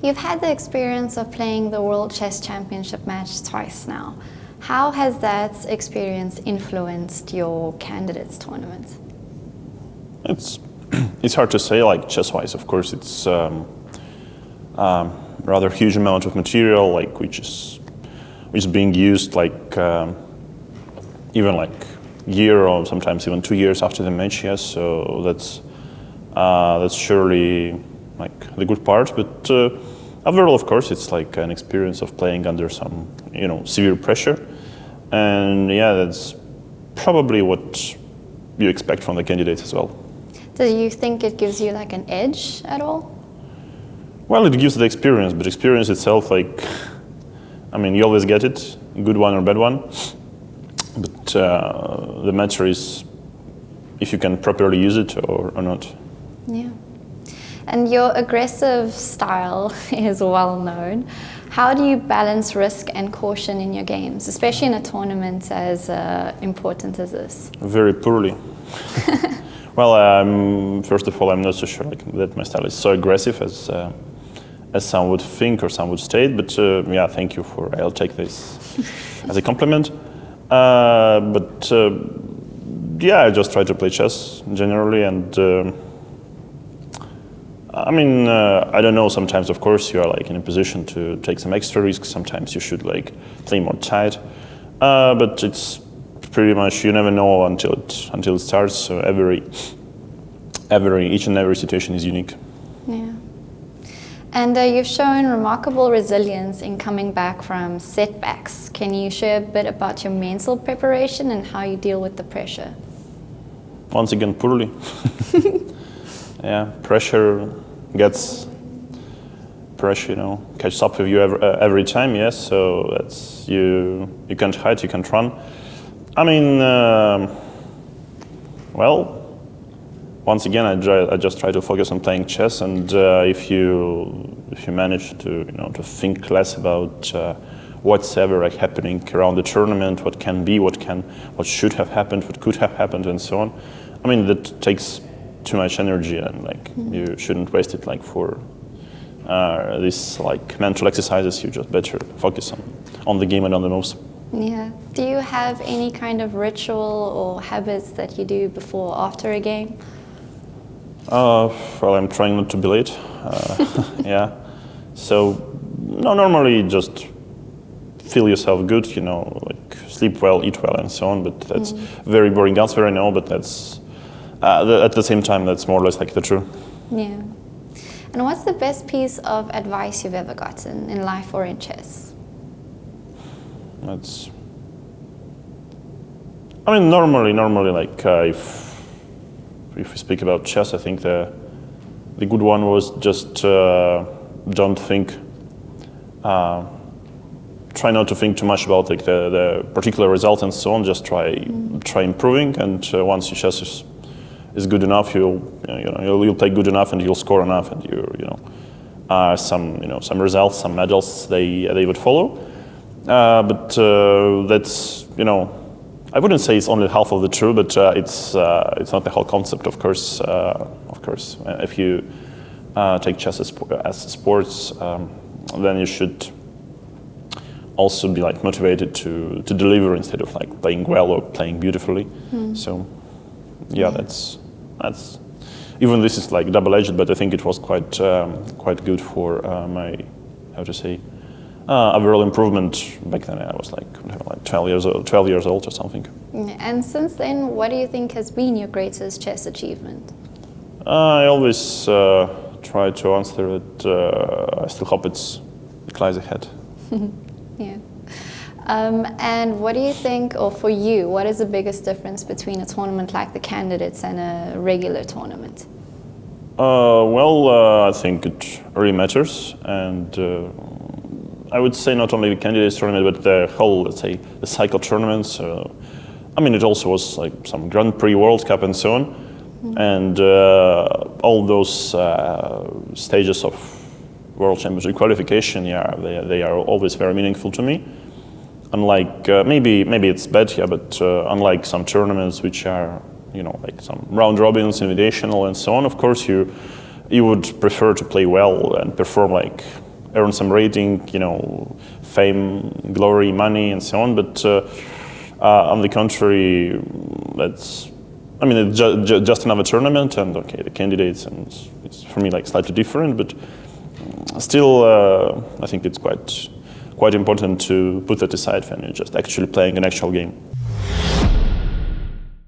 You've had the experience of playing the World Chess Championship match twice now. How has that experience influenced your candidates tournament? It's hard to say, like chess-wise. Of course, it's rather huge amount of material, like which is being used like even like year or sometimes even 2 years after the match. Yes, so that's surely like the good part. But overall, of course, it's like an experience of playing under some severe pressure, and yeah, that's probably what you expect from the candidates as well. Do you think it gives you like an edge at all? Well, it gives the experience, but experience itself, like, I mean, you always get it, good one or bad one, but the matter is if you can properly use it or not. Yeah. And your aggressive style is well known. How do you balance risk and caution in your games, especially in a tournament as important as this? Very poorly. Well, first of all, I'm not so sure that my style is so aggressive as some would think or some would state, but yeah, thank you I'll take this as a compliment. But yeah, I just try to play chess generally, and I mean, I don't know, sometimes of course you are like in a position to take some extra risks, sometimes you should like play more tight, but it's pretty much, you never know until it starts, so each and every situation is unique. Yeah. And you've shown remarkable resilience in coming back from setbacks. Can you share a bit about your mental preparation and how you deal with the pressure? Once again, poorly. Yeah, pressure, catches up with you every time. Yes, so that's you can't hide, you can't run. I mean, well, once again, I just try to focus on playing chess, and if you manage to think less about what's ever happening around the tournament, what can be, what should have happened, what could have happened, and so on. I mean, that takes too much energy, and like you shouldn't waste it like for these like mental exercises. You just better focus on the game and on the moves. Yeah. Do you have any kind of ritual or habits that you do before or after a game? Well, I'm trying not to be late. Yeah. So, no, normally just feel yourself good, like sleep well, eat well, and so on. But that's very boring answer, I know, but that's at the same time, that's more or less like the truth. Yeah. And what's the best piece of advice you've ever gotten in life or in chess? I mean, normally, like if we speak about chess, I think the good one was just don't think, try not to think too much about like the particular result and so on. Just try improving, and once your chess is good enough, you'll play good enough, and you'll score enough, and some results, some medals, they would follow. But that's I wouldn't say it's only half of the truth, but it's not the whole concept, of course. If you take chess as sports, then you should also be like motivated to deliver instead of like playing well or playing beautifully. So yeah, that's even this is like double-edged, but I think it was quite good for my overall improvement. Back then I was like 12 years old or something. And since then, what do you think has been your greatest chess achievement? I always try to answer it. I still hope it lies ahead. Yeah. And what do you think, or for you, what is the biggest difference between a tournament like the Candidates and a regular tournament? I think it really matters, and I would say not only the Candidates tournament, but the whole, let's say, the cycle tournaments. I mean, it also was like some Grand Prix, World Cup, and so on, and all those stages of World Championship qualification. Yeah, they are always very meaningful to me. Unlike maybe it's bad, yeah, but unlike some tournaments which are like some round robins, invitational, and so on. Of course, you would prefer to play well and perform like earn some rating, fame, glory, money, and so on. But on the contrary, it's just another tournament, and okay, the candidates, and it's for me like slightly different, but still, I think it's quite important to put that aside when you're just actually playing an actual game.